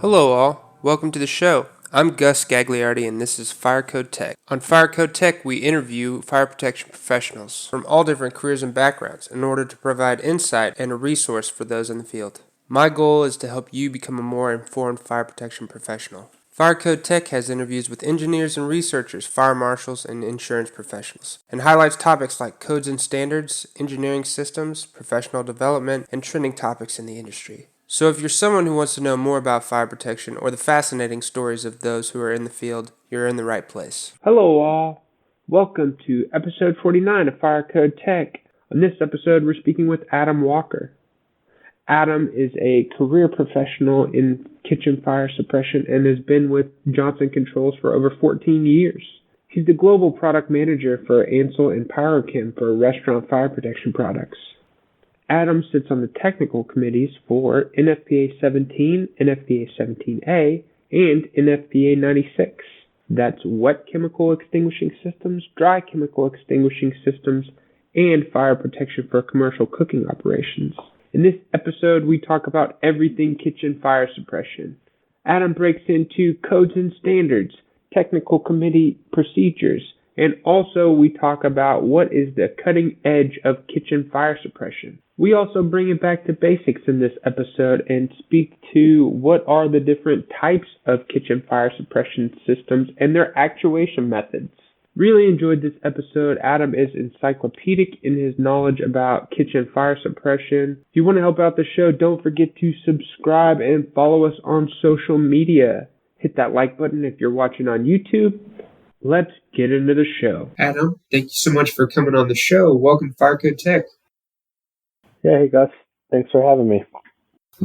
Hello all, welcome to the show. I'm Gus Gagliardi and this is Fire Code Tech. On Fire Code Tech, we interview fire protection professionals from all different careers and backgrounds in order to provide insight and a resource for those in the field. My goal is to help you become a more informed fire protection professional. Fire Code Tech has interviews with engineers and researchers, fire marshals, and insurance professionals, and highlights topics like codes and standards, engineering systems, professional development, and trending topics in the industry. So if you're someone who wants to know more about fire protection or the fascinating stories of those who are in the field, you're in the right place. Hello all. Welcome to episode 49 of Fire Code Tech. On this episode, we're speaking with Adam Walker. Adam is a career professional in kitchen fire suppression and has been with Johnson Controls for over 14 years. He's the global product manager for ANSUL and PYRO-CHEM for restaurant fire protection products. Adam sits on the technical committees for NFPA 17, NFPA 17A, and NFPA 96. That's Wet Chemical Extinguishing Systems, Dry Chemical Extinguishing Systems, and fire protection for commercial cooking operations. In this episode, we talk about everything kitchen fire suppression. Adam breaks into codes and standards, technical committee procedures, and also we talk about what is the cutting edge of kitchen fire suppression. We also bring it back to basics in this episode and speak to what are the different types of kitchen fire suppression systems and their actuation methods. Really enjoyed this episode. Adam is encyclopedic in his knowledge about kitchen fire suppression. If you want to help out the show, don't forget to subscribe and follow us on social media. Hit that like button if you're watching on YouTube. Let's get into the show. Adam, thank you so much for coming on the show. Welcome to Fire Code Tech. Yeah, hey Gus. Thanks for having me.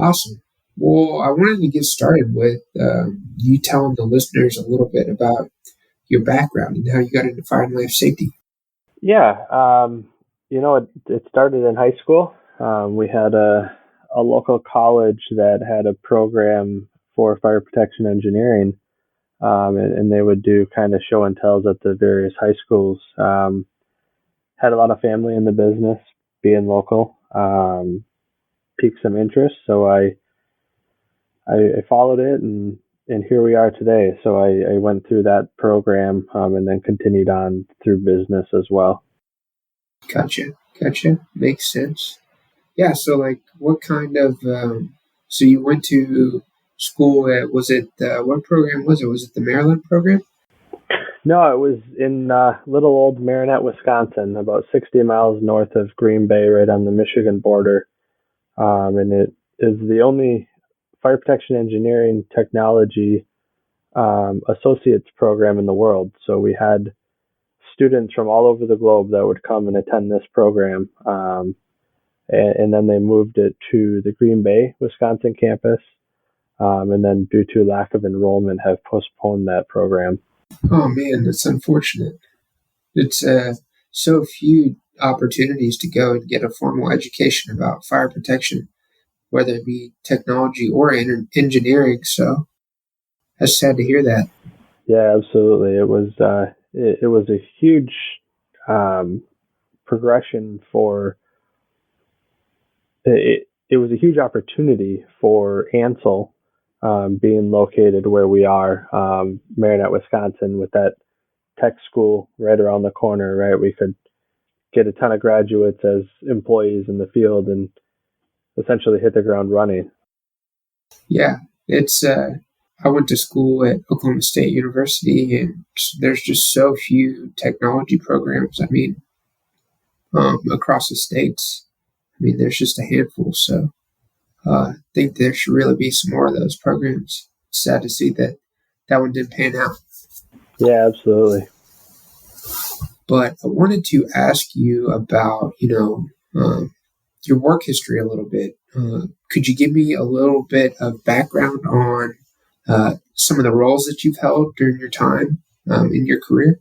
Awesome. Well, I wanted to get started with you telling the listeners a little bit about your background and how you got into fire and life safety. Yeah, it started in high school. We had a local college that had a program for fire protection engineering, and they would do kind of show and tells at the various high schools. Had a lot of family in the business, being local, piqued some interest, so I followed it, and here we are today. So I went through that program and then continued on through business as well. Gotcha. Makes sense. Yeah, so like what kind of, so you went to school at, what program was it? Was it the Maryland program? No, it was in little old Marinette, Wisconsin, about 60 miles north of Green Bay, right on the Michigan border. And it is the only fire protection engineering technology associates program in the world. So we had students from all over the globe that would come and attend this program. And then they moved it to the Green Bay, Wisconsin campus. And then due to lack of enrollment have postponed that program. Oh man, that's unfortunate. It's so few opportunities to go and get a formal education about fire protection, whether it be technology or engineering. So that's sad to hear that. Yeah, absolutely. It was a huge progression for it. It was a huge opportunity for ANSUL being located where we are, Marinette, Wisconsin, with that tech school right around the corner. Right, we could get a ton of graduates as employees in the field and essentially hit the ground running. Yeah, it's. I went to school at Oklahoma State University, and there's just so few technology programs. I mean, across the states, I mean, there's just a handful. So I think there should really be some more of those programs. It's sad to see that one didn't pan out. Yeah, absolutely. But I wanted to ask you about, your work history a little bit. Could you give me a little bit of background on some of the roles that you've held during your time in your career?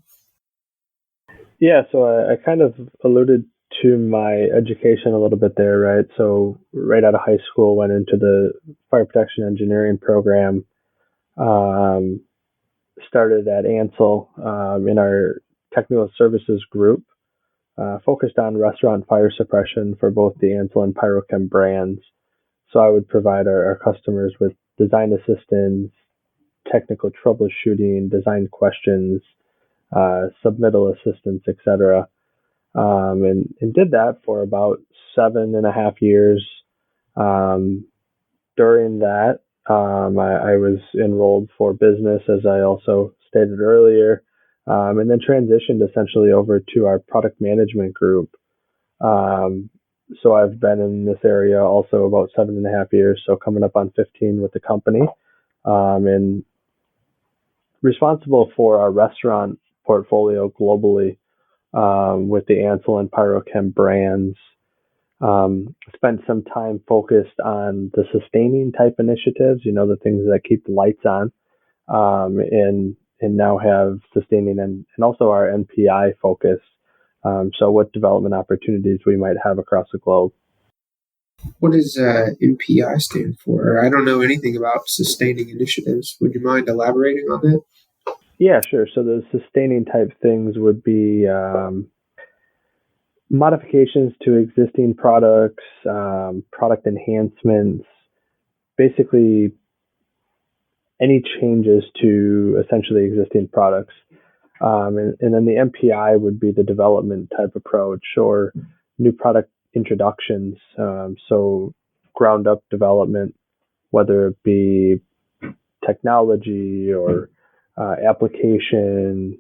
Yeah, so I kind of alluded to my education a little bit there, right? So right out of high school, went into the fire protection engineering program, started at ANSUL in our technical services group, focused on restaurant fire suppression for both the ANSUL and PYRO-CHEM brands. So I would provide our customers with design assistance, technical troubleshooting, design questions, submittal assistance, etc. And did that for about 7.5 years. During that, I was enrolled for business, as I also stated earlier, and then transitioned essentially over to our product management group. So I've been in this area also about 7.5 years, so coming up on 15 with the company, and responsible for our restaurant portfolio globally, with the ANSUL and PYRO-CHEM brands. Spent some time focused on the sustaining type initiatives, the things that keep the lights on, and now have sustaining and also our NPI focus. So what development opportunities we might have across the globe. What does NPI stand for? I don't know anything about sustaining initiatives. Would you mind elaborating on that? Yeah, sure. So the sustaining type things would be modifications to existing products, product enhancements, basically any changes to essentially existing products. And then the MPI would be the development type approach or new product introductions. So ground up development, whether it be technology or application,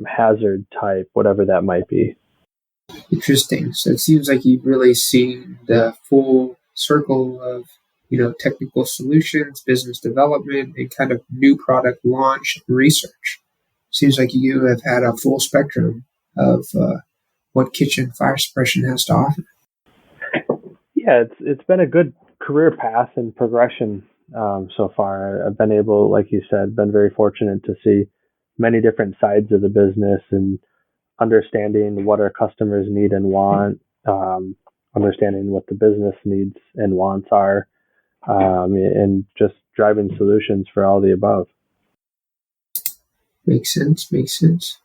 hazard type, whatever that might be. Interesting. So it seems like you've really seen the full circle of, technical solutions, business development, and kind of new product launch and research. Seems like you have had a full spectrum of what kitchen fire suppression has to offer. Yeah, it's been a good career path and progression so far. I've been able, like you said, been very fortunate to see many different sides of the business and understanding what our customers need and want, understanding what the business needs and wants are, and just driving solutions for all the above. Makes sense.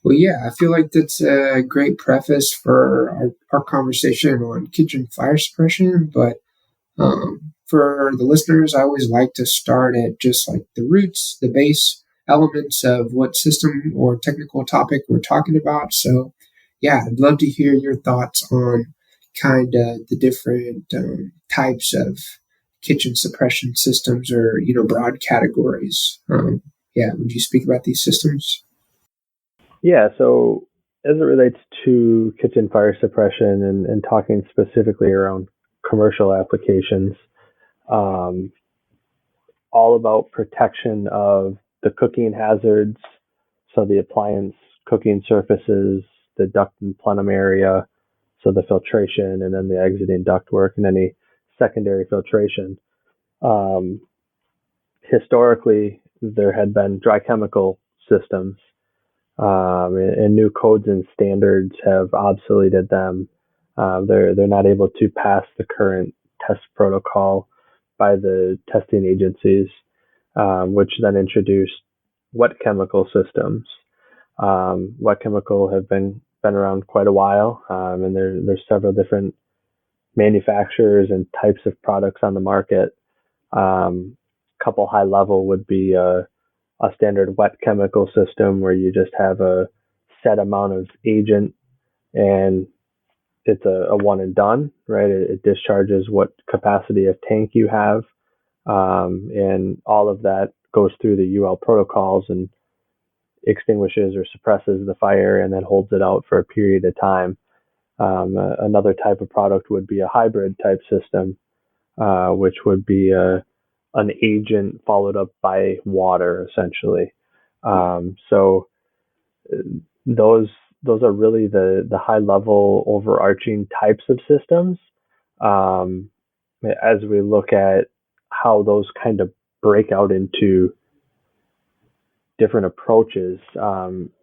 Well, yeah, I feel like that's a great preface for our conversation on kitchen fire suppression, but for the listeners, I always like to start at just like the roots, the base elements of what system or technical topic we're talking about. So, yeah, I'd love to hear your thoughts on kind of the different types of kitchen suppression systems or, broad categories. Would you speak about these systems? Yeah, so as it relates to kitchen fire suppression and talking specifically around commercial applications, all about protection of the cooking hazards, so the appliance cooking surfaces, the duct and plenum area, so the filtration and then the exiting ductwork and any secondary filtration. Historically, there had been dry chemical systems, and new codes and standards have obsoleted them. They're not able to pass the current test protocol by the testing agencies, which then introduced wet chemical systems. Wet chemical have been around quite a while, and there's several different manufacturers and types of products on the market. Couple high level would be a standard wet chemical system where you just have a set amount of agent and it's a one and done, right? It discharges what capacity of tank you have, and all of that goes through the UL protocols and extinguishes or suppresses the fire and then holds it out for a period of time. Another type of product would be a hybrid type system, which would be an agent followed up by water, essentially. So those are really the high level overarching types of systems. As we look at how those kind of break out into different approaches,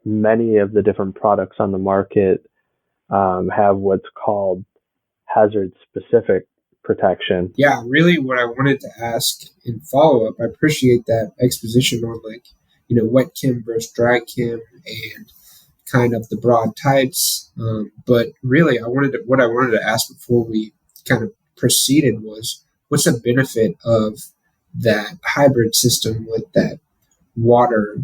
many of the different products on the market have what's called hazard specific protection. Yeah, really what I wanted to ask in follow up, I appreciate that exposition on wet chem versus dry chem and kind of the broad types. But really what I wanted to ask before we kind of proceeded was what's the benefit of that hybrid system with that water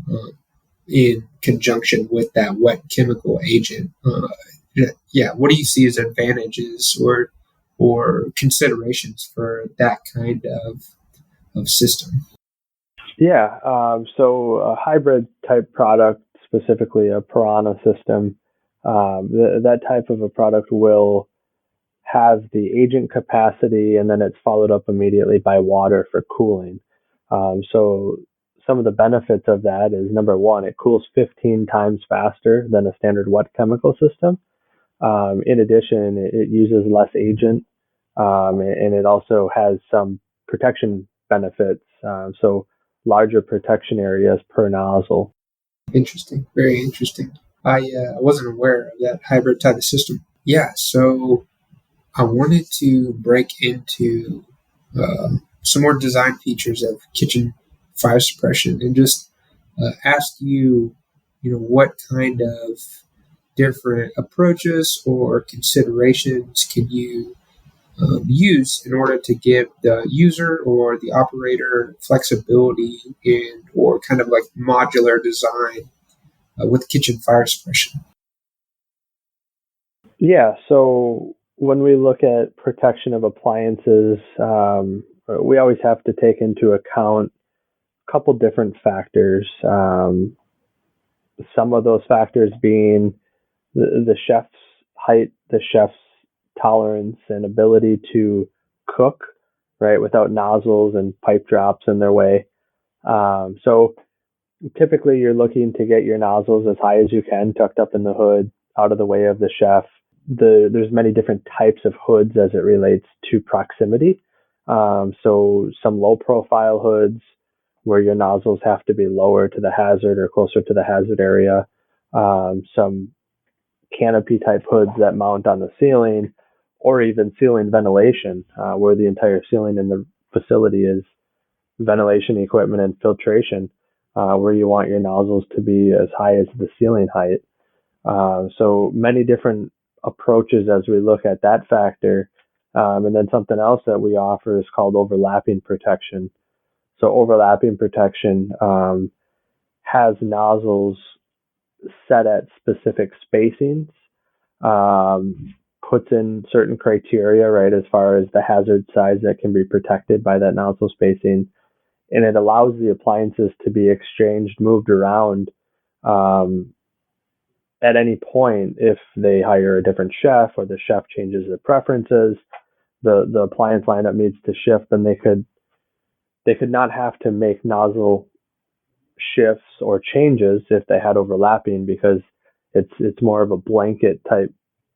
in conjunction with that wet chemical agent. What do you see as advantages or considerations for that kind of system? Yeah, so a hybrid type product, specifically a piranha system, that type of a product will have the agent capacity, and then it's followed up immediately by water for cooling. So some of the benefits of that is, number one, it cools 15 times faster than a standard wet chemical system. In addition, it uses less agent, and it also has some protection benefits. So larger protection areas per nozzle. Interesting, very interesting. I wasn't aware of that hybrid type of system. Yeah, so I wanted to break into some more design features of kitchen fire suppression and just ask you, what kind of different approaches or considerations can you use in order to give the user or the operator flexibility in or kind of like modular design with kitchen fire suppression. Yeah, so when we look at protection of appliances, we always have to take into account a couple different factors. Some of those factors being the chef's height, the chef's tolerance and ability to cook, right, without nozzles and pipe drops in their way. So typically you're looking to get your nozzles as high as you can, tucked up in the hood, out of the way of the chef. There's many different types of hoods as it relates to proximity. So some low profile hoods where your nozzles have to be lower to the hazard or closer to the hazard area. Some canopy type hoods that mount on the ceiling, or even ceiling ventilation, where the entire ceiling in the facility is ventilation equipment and filtration, where you want your nozzles to be as high as the ceiling height. So many different approaches as we look at that factor. And then something else that we offer is called overlapping protection. So overlapping protection has nozzles set at specific spacings, puts in certain criteria, right, as far as the hazard size that can be protected by that nozzle spacing. And it allows the appliances to be exchanged, moved around at any point. If they hire a different chef or the chef changes their preferences, the appliance lineup needs to shift, then they could not have to make nozzle shifts or changes if they had overlapping, because it's more of a blanket type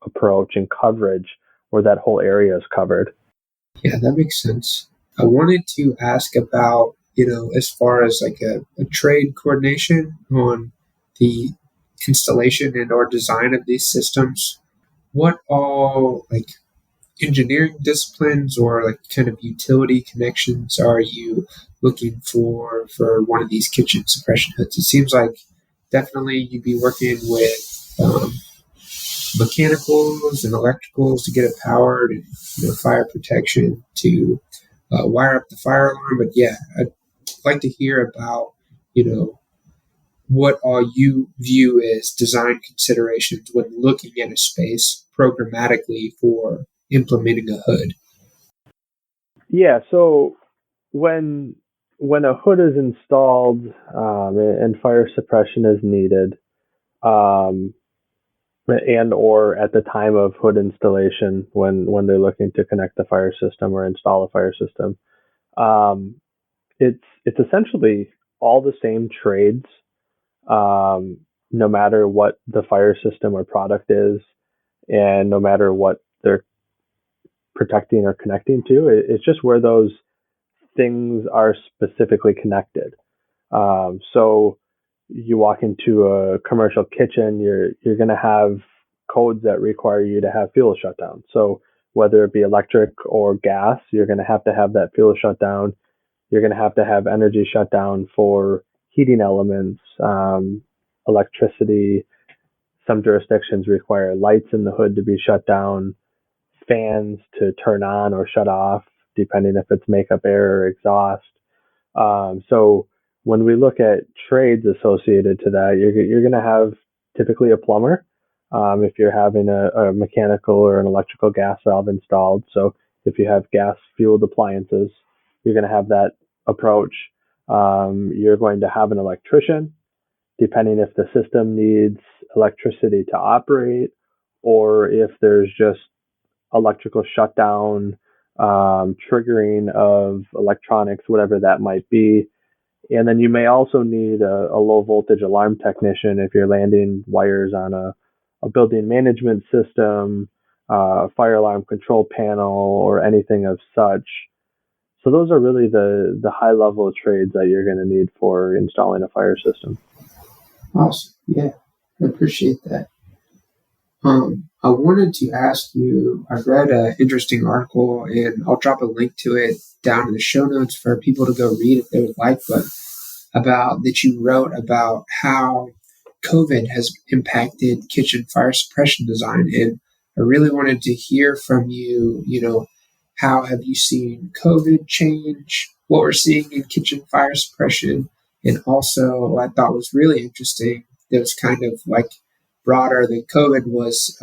approach and coverage where that whole area is covered. Yeah, that makes sense. I wanted to ask about, as far as like a trade coordination on the installation and or design of these systems. What all like engineering disciplines or like kind of utility connections are you looking for one of these kitchen suppression hoods? It seems like definitely you'd be working with mechanicals and electricals to get it powered, and fire protection to wire up the fire alarm. But yeah, I'd like to hear about what all you view as design considerations when looking at a space programmatically for implementing a hood. Yeah, so when a hood is installed and fire suppression is needed, and or at the time of hood installation, when they're looking to connect the fire system or install a fire system, it's essentially all the same trades, no matter what the fire system or product is, and no matter what they're protecting or connecting to. It's just where those things are specifically connected. So you walk into a commercial kitchen, you're going to have codes that require you to have fuel shutdown. So whether it be electric or gas, you're going to have that fuel shutdown. You're going to have energy shutdown for heating elements, electricity. Some jurisdictions require lights in the hood to be shut down, fans to turn on or shut off, depending if it's makeup air or exhaust. So when we look at trades associated to that, you're going to have typically a plumber if you're having a mechanical or an electrical gas valve installed. So if you have gas fueled appliances, you're going to have that approach. You're going to have an electrician, depending if the system needs electricity to operate or if there's just electrical shutdown, triggering of electronics, whatever that might be. And then you may also need a low voltage alarm technician if you're landing wires on a building management system, fire alarm control panel, or anything of such. So those are really the high level trades that you're going to need for installing a fire system. Awesome. Yeah, I appreciate that. I wanted to ask you, I read an interesting article, and I'll drop a link to it down in the show notes for people to go read if they would like, but about that you wrote about how COVID has impacted kitchen fire suppression design. And I really wanted to hear from you, how have you seen COVID change what we're seeing in kitchen fire suppression? And also, what I thought was really interesting, that was kind of like broader than COVID, was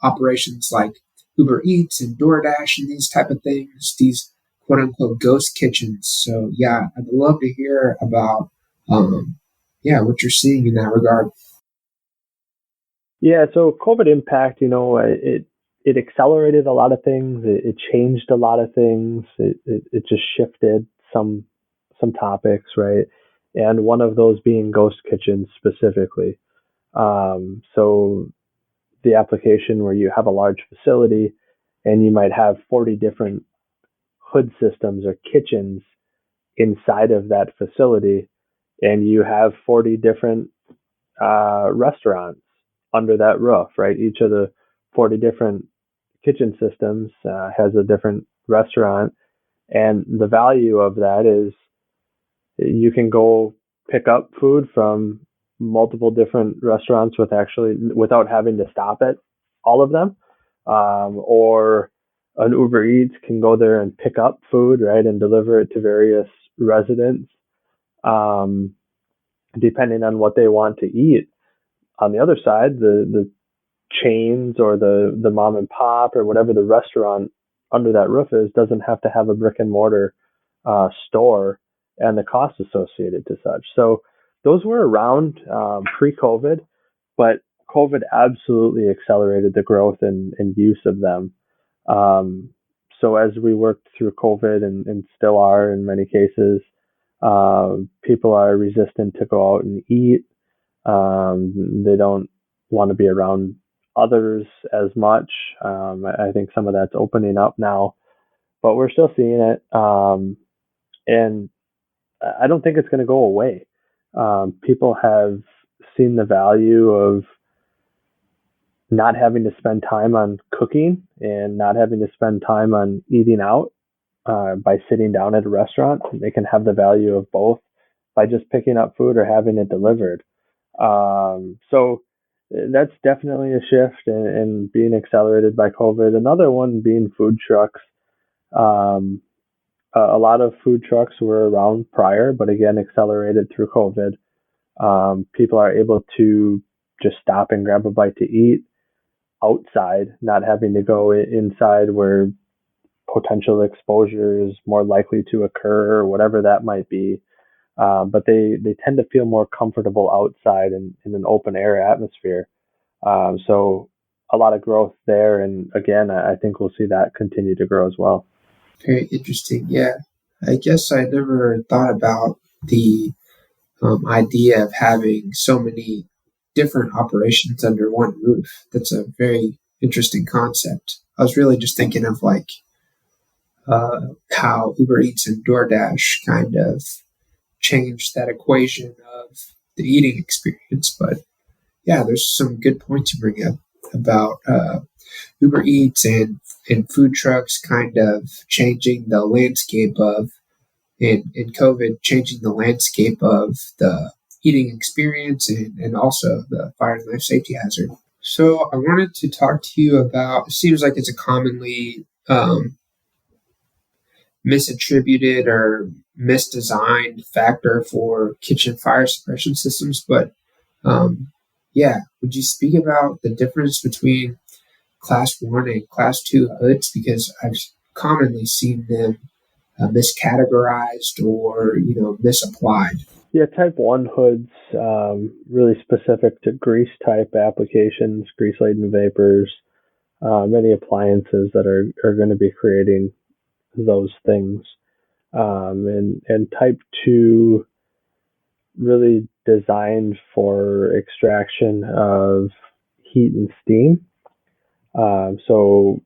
operations like Uber Eats and DoorDash and these type of things, these quote unquote ghost kitchens. So yeah, I'd love to hear about what you're seeing in that regard. Yeah, so COVID impact, it accelerated a lot of things. It changed a lot of things. It just shifted some topics, right? And one of those being ghost kitchens specifically. So the application where you have a large facility and you might have 40 different hood systems or kitchens inside of that facility, and you have 40 different restaurants under that roof, right? Each of the 40 different kitchen systems has a different restaurant. And the value of that is you can go pick up food from multiple different restaurants without having to stop at all of them. Or an Uber Eats can go there and pick up food, right, and deliver it to various residents, depending on what they want to eat. On the other side, the chains or the mom and pop or whatever the restaurant under that roof is doesn't have to have a brick and mortar store and the costs associated to such. So those were around pre-COVID, but COVID absolutely accelerated the growth and use of them. So as we worked through COVID and still are in many cases, people are resistant to go out and eat. They don't want to be around others as much. I think some of that's opening up now, but we're still seeing it. And I don't think it's going to go away. People have seen the value of not having to spend time on cooking and not having to spend time on eating out by sitting down at a restaurant. They can have the value of both by just picking up food or having it delivered. So that's definitely a shift and being accelerated by COVID. Another one being food trucks. A lot of food trucks were around prior, but again, accelerated through COVID. People are able to just stop and grab a bite to eat outside, not having to go inside where potential exposure is more likely to occur or whatever that might be. But they tend to feel more comfortable outside in an open air atmosphere. So a lot of growth there. And again, I think we'll see that continue to grow as well. Very interesting. Yeah. I guess I never thought about the idea of having so many different operations under one roof. That's a very interesting concept. I was really just thinking of how Uber Eats and DoorDash kind of changed that equation of the eating experience. But yeah, there's some good points you bring up about Uber Eats and food trucks kind of changing the landscape of, in COVID, changing the landscape of the eating experience and also the fire and life safety hazard. So I wanted to talk to you about, it seems like it's a commonly misattributed or misdesigned factor for kitchen fire suppression systems. But would you speak about the difference between Class 1 and Class 2 hoods? Because I've commonly seen them miscategorized or misapplied. Yeah, type 1 hoods, really specific to grease type applications, grease laden vapors, many appliances that are going to be creating those things. And type 2 really designed for extraction of heat and steam. So,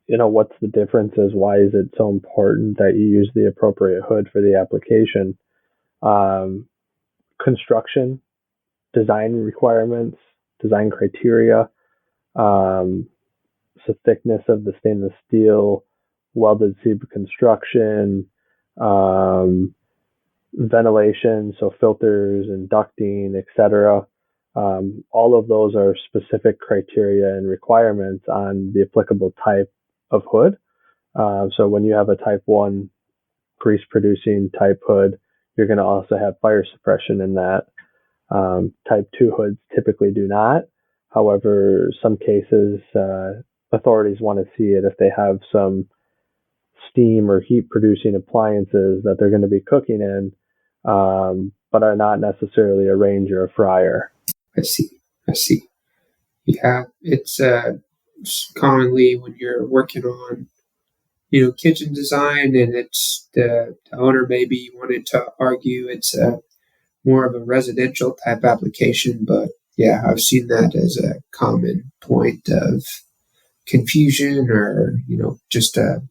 what's the difference is why is it so important that you use the appropriate hood for the application? Construction, design requirements, design criteria, so thickness of the stainless steel, welded tube construction, ventilation, so filters and ducting, etc. All of those are specific criteria and requirements on the applicable type of hood. So when you have a type 1 grease producing type hood, you're going to also have fire suppression in that. Type 2 hoods typically do not. However, some cases, authorities want to see it if they have some steam or heat producing appliances that they're going to be cooking in, but are not necessarily a range or a fryer. I see. Yeah, it's commonly when you're working on kitchen design, and it's the owner maybe wanted to argue it's more of a residential type application, but yeah, I've seen that as a common point of confusion, or just an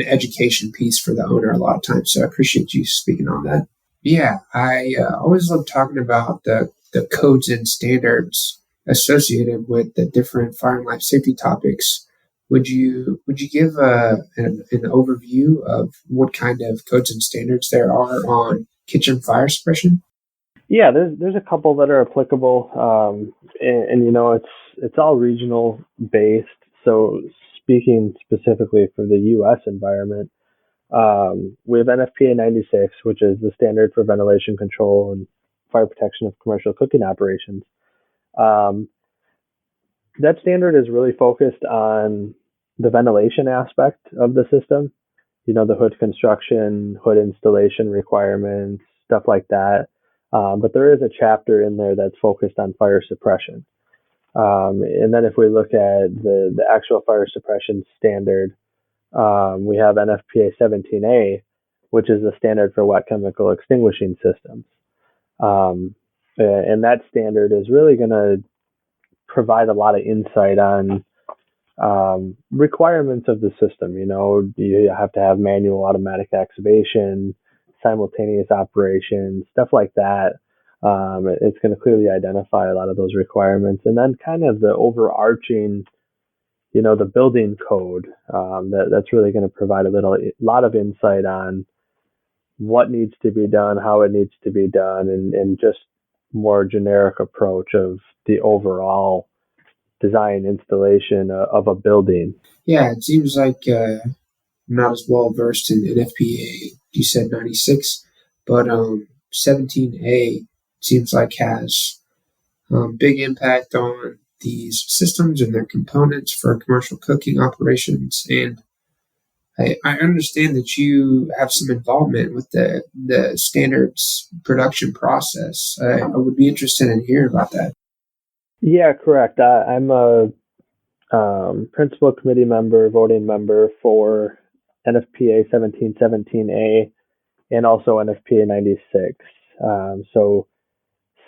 education piece for the owner a lot of times. So I appreciate you speaking on that. Yeah, I always love talking about the codes and standards associated with the different fire and life safety topics. Would you give an overview of what kind of codes and standards there are on kitchen fire suppression? Yeah, there's a couple that are applicable, and it's all regional based. So speaking specifically for the U.S. environment, we have NFPA 96, which is the standard for ventilation control and fire protection of commercial cooking operations. That standard is really focused on the ventilation aspect of the system, the hood construction, hood installation requirements, stuff like that. But there is a chapter in there that's focused on fire suppression. And then if we look at the actual fire suppression standard, we have NFPA 17A, which is the standard for wet chemical extinguishing systems. And that standard is really going to provide a lot of insight on requirements of the system. You have to have manual automatic activation, simultaneous operation, stuff like that. It's going to clearly identify a lot of those requirements. And then kind of the overarching, the building code, that's really going to provide a lot of insight on what needs to be done, how it needs to be done, and just more generic approach of the overall design installation of a building. Yeah, it seems like I'm not as well versed in NFPA. You said 96, but 17A seems like has big impact on these systems and their components for commercial cooking operations. And I understand that you have some involvement with the standards production process. I would be interested in hearing about that. Yeah, correct. I'm a principal committee member, voting member for NFPA 1717A and also NFPA 96. So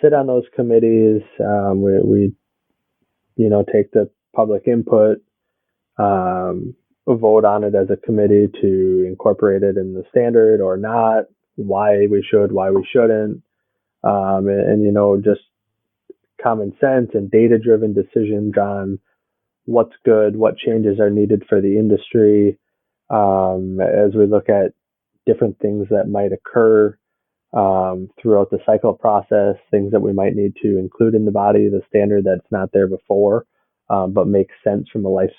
sit on those committees. We take the public input, vote on it as a committee to incorporate it in the standard or not, why we should, why we shouldn't, and just common sense and data-driven decisions on what's good, what changes are needed for the industry, as we look at different things that might occur throughout the cycle process, things that we might need to include in the body of the standard that's not there before, but makes sense from a life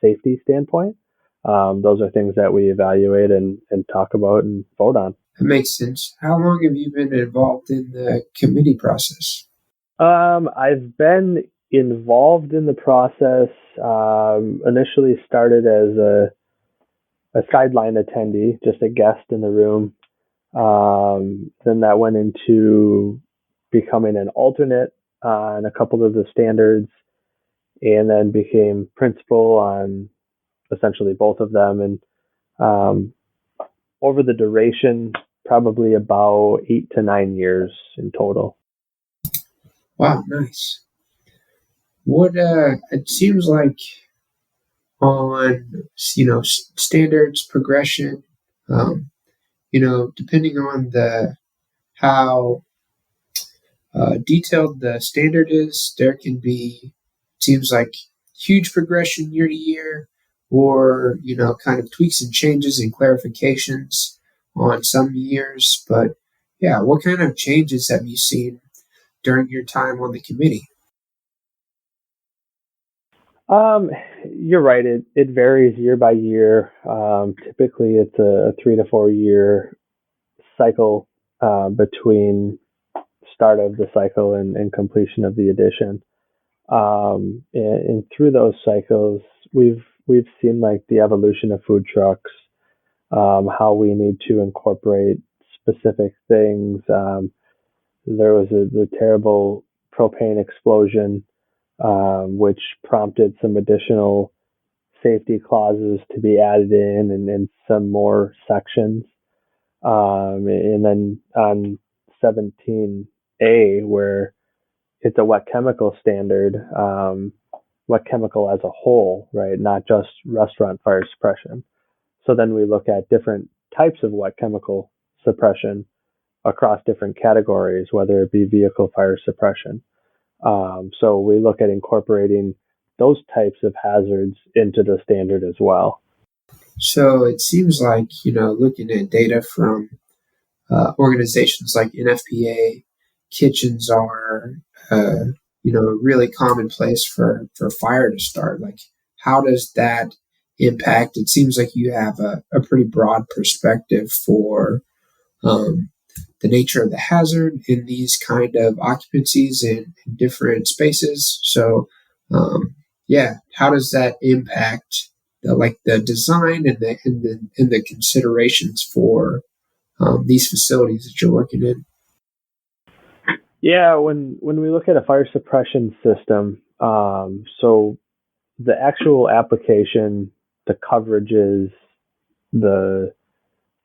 safety standpoint. those are things that we evaluate and talk about and vote on. That makes sense. How long have you been involved in the committee process? I've been involved in the process. Initially started as a sideline attendee, just a guest in the room. Then that went into becoming an alternate on a couple of the standards, and then became principal on essentially both of them. And over the duration, probably about 8 to 9 years in total. Wow, nice. What it seems like on standards progression, depending on how detailed the standard is, there can be, seems like, huge progression year to year, or kind of tweaks and changes and clarifications on some years. But yeah, what kind of changes have you seen during your time on the committee? You're right. It varies year by year. Typically, it's a 3 to 4 year cycle between start of the cycle and completion of the edition. And through those cycles, we've seen like the evolution of food trucks, how we need to incorporate specific things. There was the terrible propane explosion, which prompted some additional safety clauses to be added in and some more sections. And then on 17A, where it's a wet chemical standard, wet chemical as a whole, right? Not just restaurant fire suppression. So then we look at different types of wet chemical suppression across different categories, whether it be vehicle fire suppression. So we look at incorporating those types of hazards into the standard as well. So it seems like, looking at data from organizations like NFPA, kitchens are, a really common place for fire to start. Like, how does that impact? It seems like you have a pretty broad perspective for the nature of the hazard in these kind of occupancies in different spaces. So, how does that impact the design and the considerations for these facilities that you're working in? Yeah, when we look at a fire suppression system, so the actual application, the coverages, the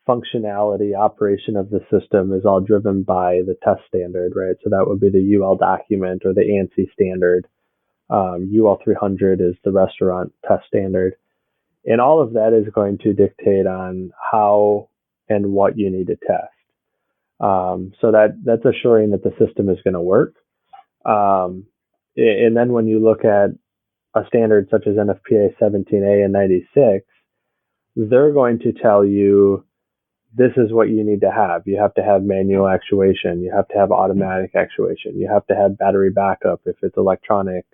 functionality, operation of the system is all driven by the test standard, right? So that would be the UL document or the ANSI standard. UL 300 is the restaurant test standard. And all of that is going to dictate on how and what you need to test. So that's assuring that the system is going to work. And then when you look at a standard such as NFPA 17A and 96, they're going to tell you this is what you need to have. You have to have manual actuation. You have to have automatic actuation. You have to have battery backup if it's electronic,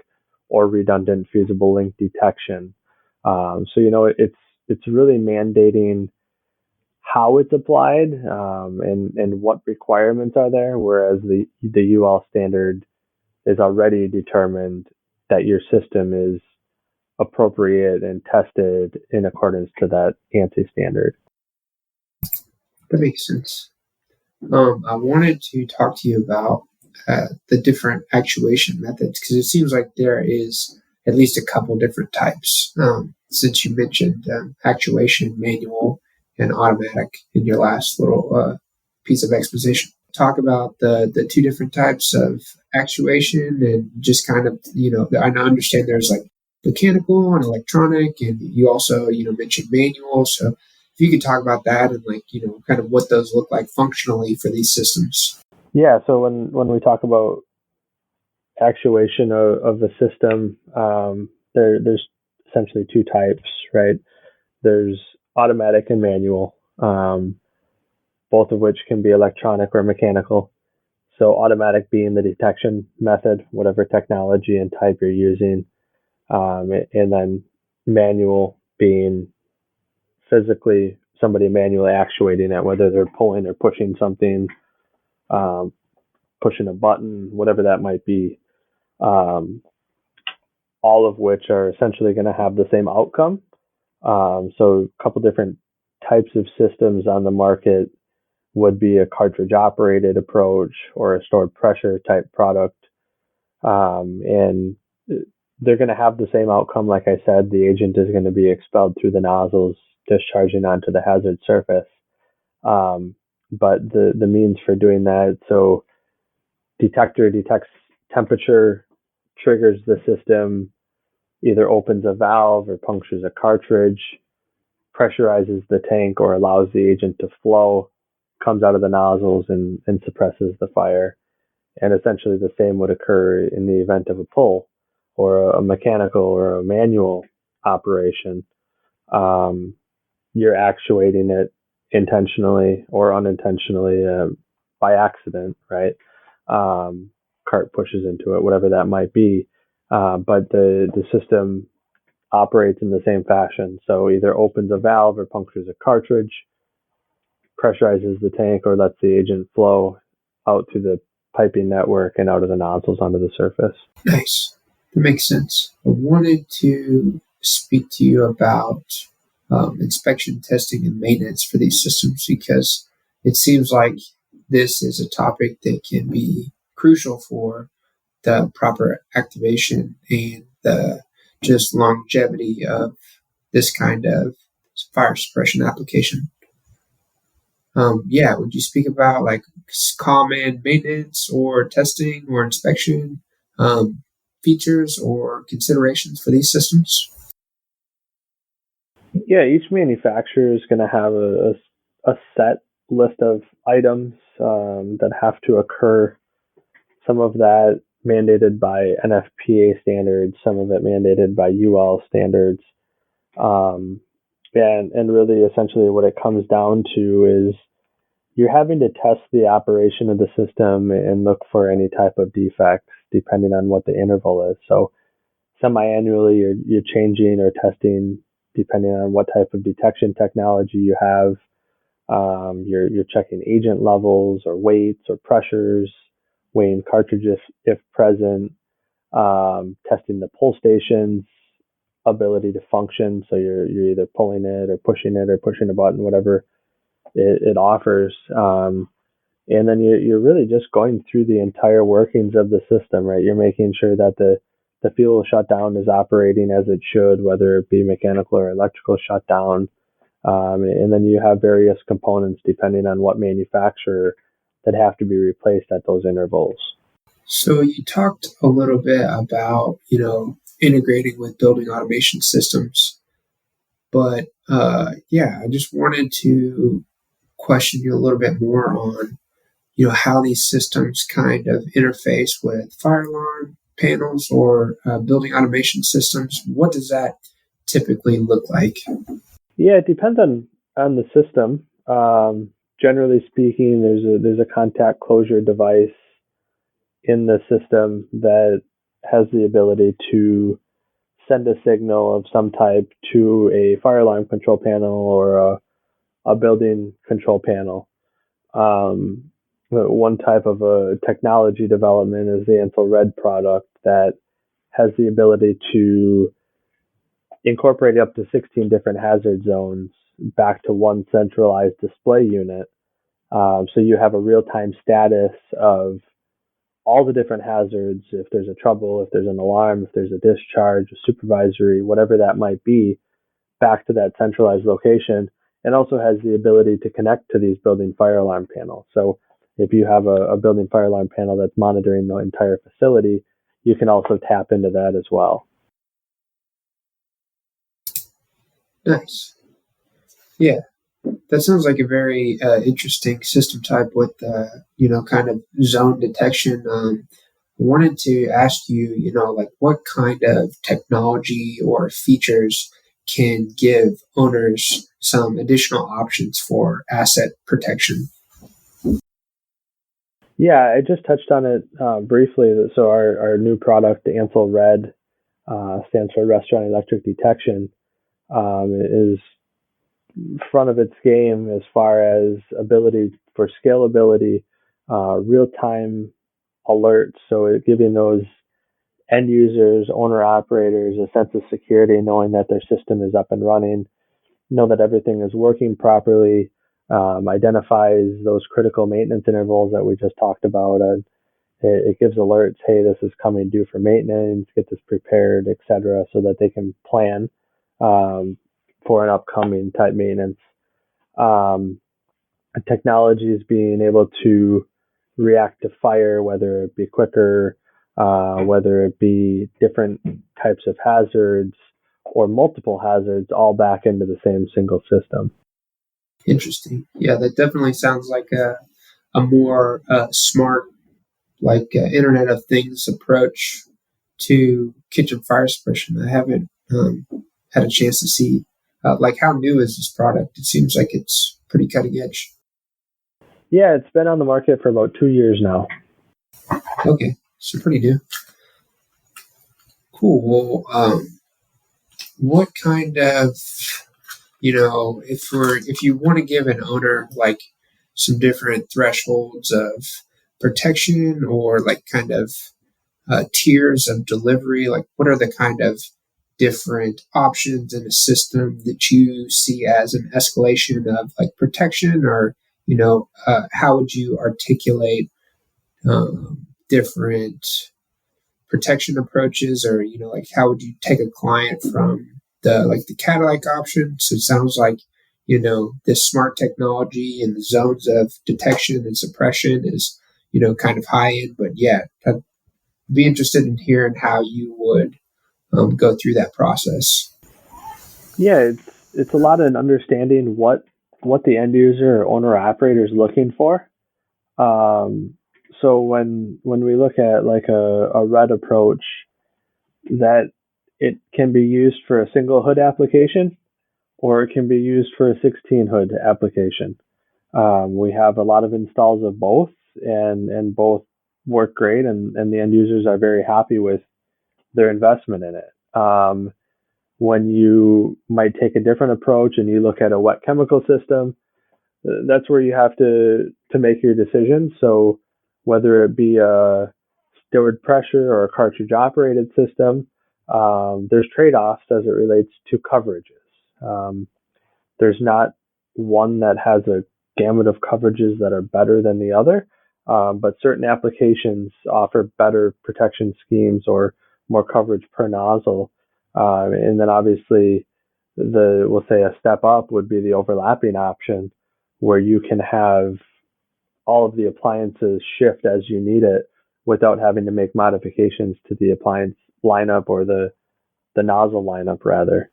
or redundant fusible link detection. So it's really mandating how it's applied, and what requirements are there, whereas the UL standard is already determined that your system is appropriate and tested in accordance to that ANSI standard. That makes sense. I wanted to talk to you about the different actuation methods, because it seems like there is at least a couple different types, since you mentioned actuation, manual, and automatic in your last little piece of exposition. Talk about the two different types of actuation, and just kind of, I understand there's like mechanical and electronic, and you also, mentioned manual. So if you could talk about that and kind of what those look like functionally for these systems. Yeah, so when we talk about actuation of the system, there's essentially two types, right? There's automatic and manual, both of which can be electronic or mechanical. So automatic being the detection method, whatever technology and type you're using, and then manual being physically somebody manually actuating it, whether they're pulling or pushing something, pushing a button, whatever that might be, all of which are essentially going to have the same outcome. So a couple different types of systems on the market would be a cartridge operated approach or a stored pressure type product. And they're going to have the same outcome. Like I said, the agent is going to be expelled through the nozzles, discharging onto the hazard surface. But the means for doing that, so detector detects temperature, triggers the system, either opens a valve or punctures a cartridge, pressurizes the tank or allows the agent to flow, comes out of the nozzles and suppresses the fire. And essentially the same would occur in the event of a pull or a mechanical or a manual operation. You're actuating it intentionally or unintentionally by accident, right? Cart pushes into it, whatever that might be. But the system operates in the same fashion. So either opens a valve or punctures a cartridge, pressurizes the tank or lets the agent flow out through the piping network and out of the nozzles onto the surface. Nice. That makes sense. I wanted to speak to you about inspection, testing, and maintenance for these systems because it seems like this is a topic that can be crucial for the proper activation and the just longevity of this kind of fire suppression application. Would you speak about like common maintenance or testing or inspection features or considerations for these systems? Yeah, each manufacturer is going to have a set list of items that have to occur. Some of that mandated by NFPA standards, some of it mandated by UL standards. And really essentially what it comes down to is you're having to test the operation of the system and look for any type of defects depending on what the interval is. So semi-annually, you're changing or testing depending on what type of detection technology you have. You're checking agent levels or weights or pressures, weighing cartridges if present, testing the pull station's ability to function. So you're either pulling it or pushing a button, whatever it offers. And then you're really just going through the entire workings of the system, right? You're making sure that the fuel shutdown is operating as it should, whether it be mechanical or electrical shutdown. And then you have various components depending on what manufacturer that have to be replaced at those intervals. So you talked a little bit about, integrating with building automation systems. But I just wanted to question you a little bit more on, how these systems kind of interface with fire alarm panels or building automation systems. What does that typically look like? Yeah, it depends on the system. Generally speaking, there's a contact closure device in the system that has the ability to send a signal of some type to a fire alarm control panel or a building control panel. One type of a technology development is the ANSUL Red product that has the ability to incorporate up to 16 different hazard zones back to one centralized display unit. So you have a real-time status of all the different hazards, if there's a trouble, if there's an alarm, if there's a discharge, a supervisory, whatever that might be, back to that centralized location, and also has the ability to connect to these building fire alarm panels. So if you have a building fire alarm panel that's monitoring the entire facility, you can also tap into that as well. Nice. Yeah, that sounds like a very interesting system type with, kind of zone detection. I wanted to ask you, what kind of technology or features can give owners some additional options for asset protection? Yeah, I just touched on it briefly. So our new product, the ANSUL Red, stands for Restaurant Electric Detection, is front of its game as far as ability for scalability, real-time alerts. So giving those end users, owner operators, a sense of security, knowing that their system is up and running, know that everything is working properly, identifies those critical maintenance intervals that we just talked about. It gives alerts, hey, this is coming due for maintenance, get this prepared, etc., so that they can plan for an upcoming type maintenance. Technologies being able to react to fire, whether it be quicker, whether it be different types of hazards or multiple hazards, all back into the same single system. Interesting. Yeah, that definitely sounds like a more smart, Internet of Things approach to kitchen fire suppression. I haven't had a chance to see, how new is this product? It seems like it's pretty cutting edge. Yeah, it's been on the market for about 2 years now. Okay, so pretty new. Cool. Well, what kind of, if you want to give an owner some different thresholds of protection or tiers of delivery, what are the kind of different options in a system that you see as an escalation of protection, or how would you articulate different protection approaches, or how would you take a client from the Cadillac option? So it sounds like this smart technology and the zones of detection and suppression is kind of high end, but yeah, I'd be interested in hearing how you would go through that process. Yeah, it's a lot in understanding what the end user or owner operator is looking for. So when we look at a red approach, that it can be used for a single hood application, or it can be used for a 16 hood application. We have a lot of installs of both, and both work great, and the end users are very happy with their investment in it. When you might take a different approach and you look at a wet chemical system, that's where you have to make your decision. So whether it be a steward pressure or a cartridge operated system, there's trade-offs as it relates to coverages. There's not one that has a gamut of coverages that are better than the other, but certain applications offer better protection schemes or more coverage per nozzle. And then obviously, we'll say a step up would be the overlapping option, where you can have all of the appliances shift as you need it without having to make modifications to the appliance lineup or the nozzle lineup rather.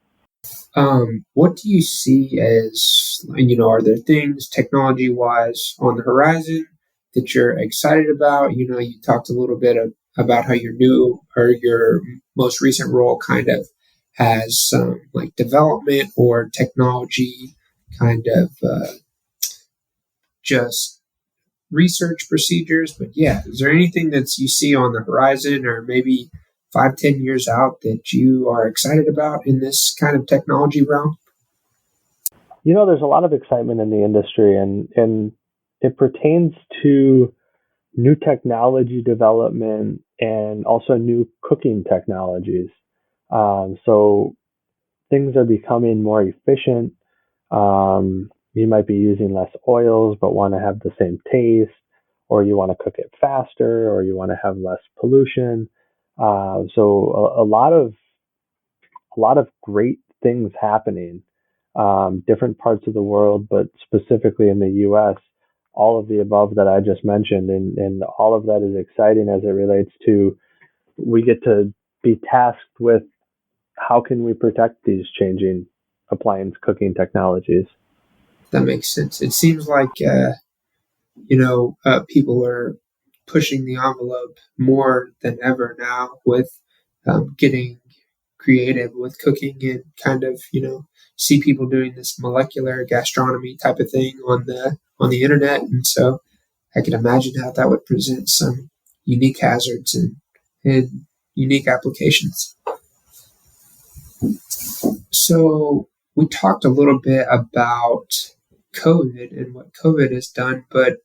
What do you see as, are there things technology-wise on the horizon that you're excited about? You talked a little bit about how your new or your most recent role kind of has some development or technology kind of just research procedures. But yeah, is there anything that you see on the horizon, or maybe 5-10 years out, that you are excited about in this kind of technology realm? There's a lot of excitement in the industry, and it pertains to new technology development and also new cooking technologies. So things are becoming more efficient. You might be using less oils, but want to have the same taste, or you want to cook it faster, or you want to have less pollution. So a lot of great things happening, different parts of the world, but specifically in the U.S. All of the above that I just mentioned, and all of that is exciting as it relates to we get to be tasked with how can we protect these changing appliance cooking technologies. That makes sense. It seems like people are pushing the envelope more than ever now with getting creative with cooking, and kind of see people doing this molecular gastronomy type of thing on the internet, and so I can imagine how that would present some unique hazards and unique applications. So we talked a little bit about COVID and what COVID has done, but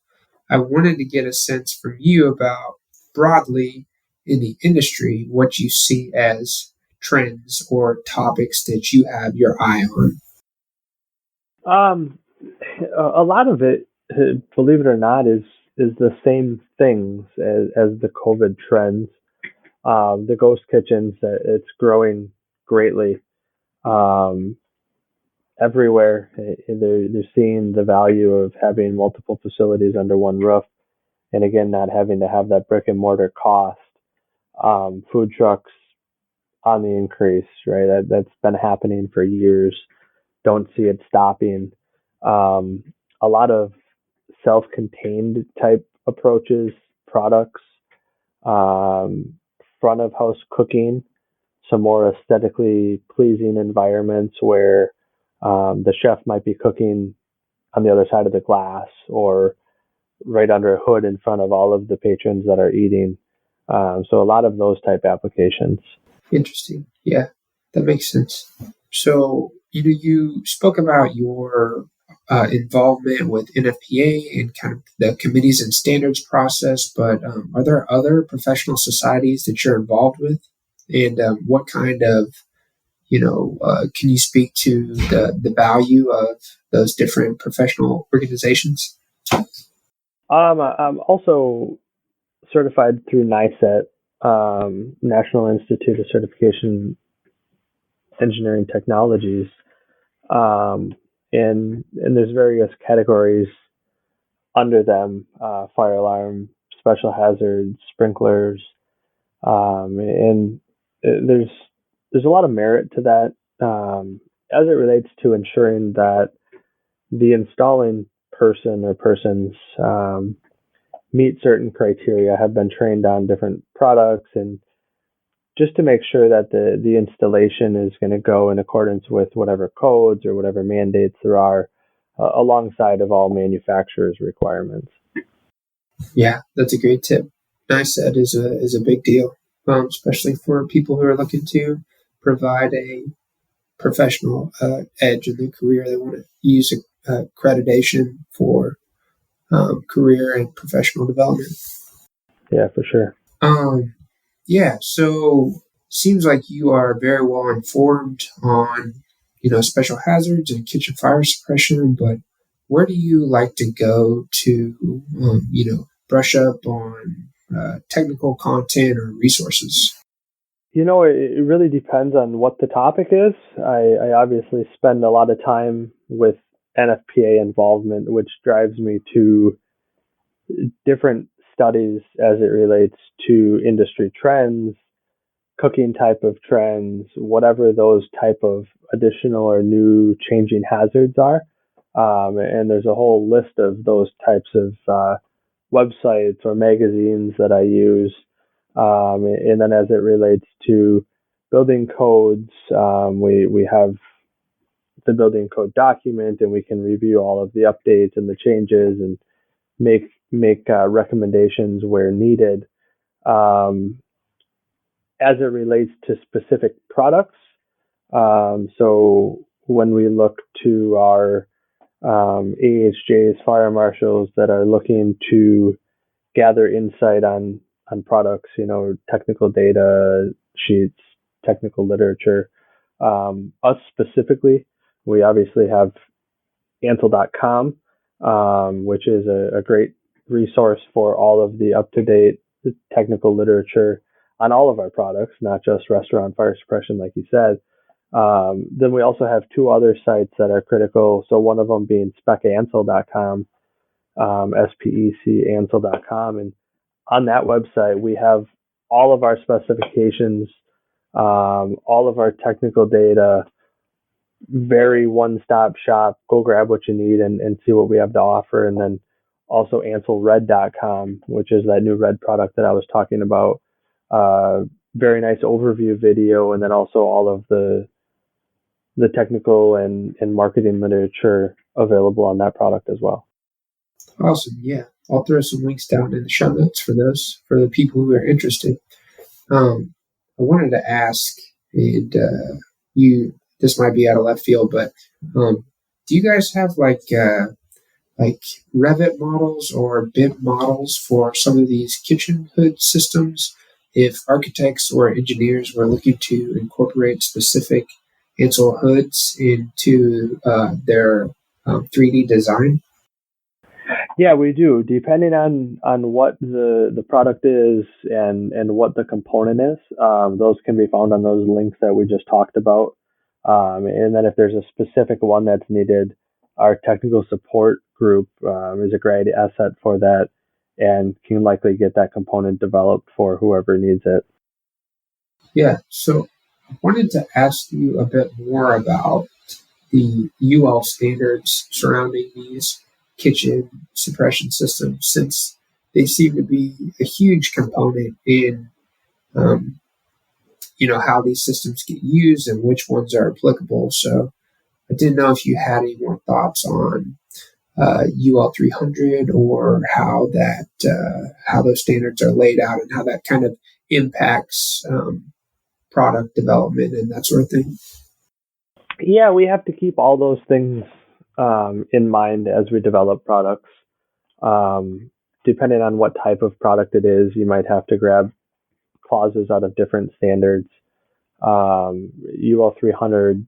I wanted to get a sense from you about broadly in the industry what you see as trends or topics that you have your eye on. A lot of it, believe it or not, is the same things as the COVID trends. The ghost kitchens, it's growing greatly everywhere. They're seeing the value of having multiple facilities under one roof, and again, not having to have that brick and mortar cost. Food trucks on the increase, right? That's been happening for years. Don't see it stopping. A lot of self-contained type approaches, products, front of house cooking, some more aesthetically pleasing environments where the chef might be cooking on the other side of the glass or right under a hood in front of all of the patrons that are eating. So a lot of those type applications. Interesting. Yeah, that makes sense. So, you spoke about your involvement with NFPA and kind of the committees and standards process, but are there other professional societies that you're involved with? And what kind of, can you speak to the value of those different professional organizations? I'm also certified through NICET, National Institute of Certification Engineering Technologies, and there's various categories under them: fire alarm, special hazards, sprinklers, and there's a lot of merit to that as it relates to ensuring that the installing person or persons meet certain criteria, have been trained on different products, and just to make sure that the installation is going to go in accordance with whatever codes or whatever mandates there are, alongside of all manufacturers' requirements. Yeah, that's a great tip. NICET is a big deal, especially for people who are looking to provide a professional edge in their career. They want to use accreditation for career and professional development. Yeah, for sure. Yeah, so seems like you are very well informed on, special hazards and kitchen fire suppression, but where do you like to go to, brush up on technical content or resources? It really depends on what the topic is. I obviously spend a lot of time with NFPA involvement, which drives me to different studies as it relates to industry trends, cooking type of trends, whatever those type of additional or new changing hazards are. And there's a whole list of those types of websites or magazines that I use. And then as it relates to building codes, we have the building code document, and we can review all of the updates and the changes and make recommendations where needed. As it relates to specific products, so when we look to our AHJs, fire marshals that are looking to gather insight on products, technical data sheets, technical literature. Us specifically, we obviously have ANSUL.com, which is a great resource for all of the up-to-date technical literature on all of our products, not just restaurant fire suppression, like you said. Then we also have two other sites that are critical. So one of them being SpecANSUL.com, SPEC ANSUL.com. And on that website, we have all of our specifications, all of our technical data, very one-stop shop. Go grab what you need and see what we have to offer. And then also ANSULRed.com, which is that new red product that I was talking about. Very nice overview video, and then also all of the technical and marketing literature available on that product as well. Awesome. Yeah. I'll throw some links down in the show notes for the people who are interested. I wanted to ask, and this might be out of left field, but do you guys have like Revit models or BIM models for some of these kitchen hood systems? If architects or engineers were looking to incorporate specific ANSUL hoods into their 3D design? Yeah, we do. Depending on what the product is and what the component is, those can be found on those links that we just talked about. And then if there's a specific one that's needed, our technical support group is a great asset for that and can likely get that component developed for whoever needs it. Yeah, so I wanted to ask you a bit more about the UL standards surrounding these kitchen suppression systems, since they seem to be a huge component in how these systems get used and which ones are applicable. So I didn't know if you had any more thoughts on UL 300 or how those standards are laid out and how that kind of impacts product development and that sort of thing. Yeah, we have to keep all those things in mind as we develop products. Depending on what type of product it is, you might have to grab clauses out of different standards. UL 300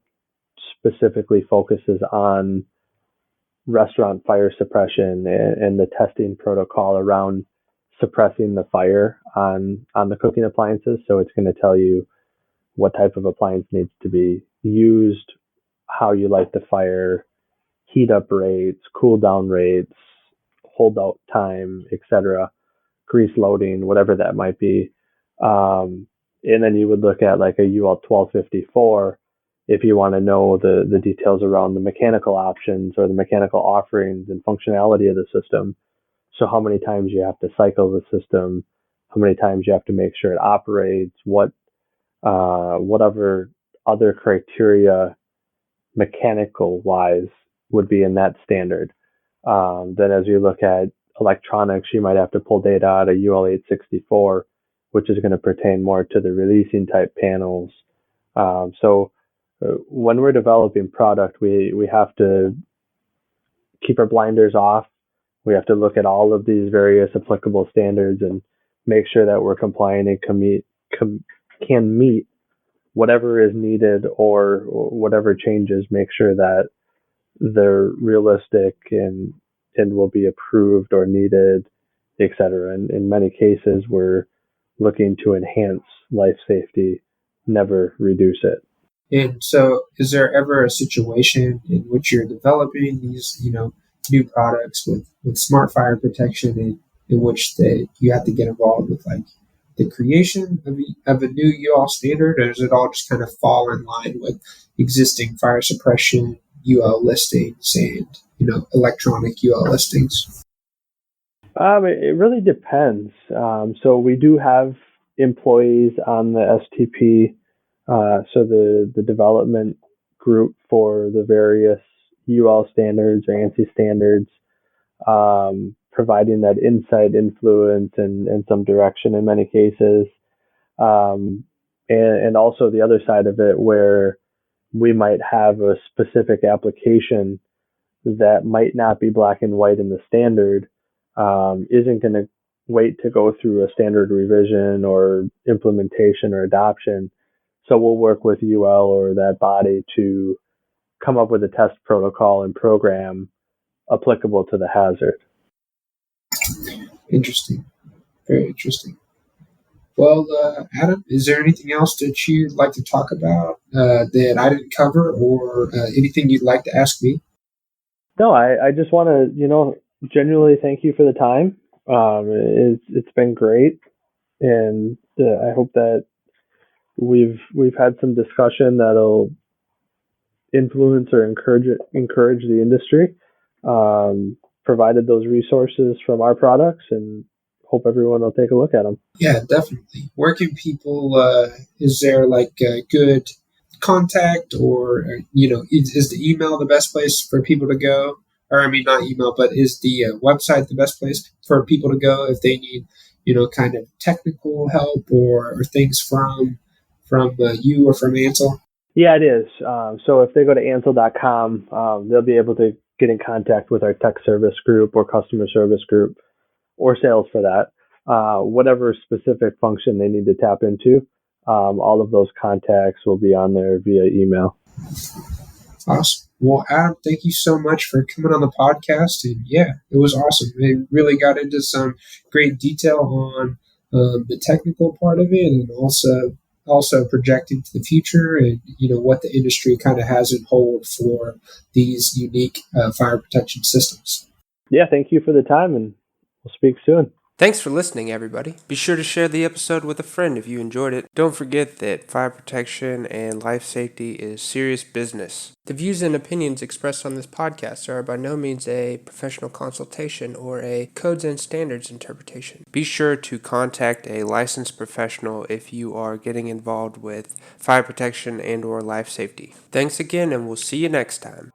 specifically focuses on restaurant fire suppression and the testing protocol around suppressing the fire on the cooking appliances. So it's going to tell you what type of appliance needs to be used, how you light the fire, heat up rates, cool down rates, hold out time, etc., grease loading, whatever that might be. And then you would look at like a UL 1254 if you want to know the details around the mechanical options or the mechanical offerings and functionality of the system. So how many times you have to cycle the system, how many times you have to make sure it operates, whatever other criteria mechanical wise would be in that standard. Then as you look at electronics, you might have to pull data out of UL 864, which is going to pertain more to the releasing type panels. So when we're developing product, we have to keep our blinders off. We have to look at all of these various applicable standards and make sure that we're compliant and can meet whatever is needed or whatever changes, make sure that they're realistic and will be approved or needed, etc. And in many cases, we're looking to enhance life safety, never reduce it. And so, is there ever a situation in which you're developing these, new products with smart fire protection, in which you have to get involved with like the creation of a new UL standard, or does it all just kind of fall in line with existing fire suppression UL listings and electronic UL listings? It really depends. So we do have employees on the STP, so the development group for the various UL standards or ANSI standards, providing that insight, influence, and some direction in many cases. And also the other side of it where we might have a specific application that might not be black and white in the standard, isn't going to wait to go through a standard revision or implementation or adoption. So we'll work with UL or that body to come up with a test protocol and program applicable to the hazard. Interesting. Very interesting. Well, Adam, is there anything else that you'd like to talk about that I didn't cover, or anything you'd like to ask me? No, I just want to, genuinely thank you for the time. It's been great, and I hope that we've had some discussion that'll influence or encourage the industry. Provided those resources from our products, and hope everyone will take a look at them. Yeah, definitely. Where can people? Is there like a good contact, or is the email the best place for people to go? Or I mean, not email, but is the website the best place for people to go if they need, kind of technical help or things from you or from ANSUL? Yeah, it is. So if they go to ANSUL.com, they'll be able to get in contact with our tech service group or customer service group or sales for that, whatever specific function they need to tap into. All of those contacts will be on there via email. Awesome. Well, Adam, thank you so much for coming on the podcast. And yeah, it was awesome. It really got into some great detail on the technical part of it, and also projecting to the future, and what the industry kind of has in hold for these unique fire protection systems. Yeah, thank you for the time, and we'll speak soon. Thanks for listening, everybody. Be sure to share the episode with a friend if you enjoyed it. Don't forget that fire protection and life safety is serious business. The views and opinions expressed on this podcast are by no means a professional consultation or a codes and standards interpretation. Be sure to contact a licensed professional if you are getting involved with fire protection and or life safety. Thanks again, and we'll see you next time.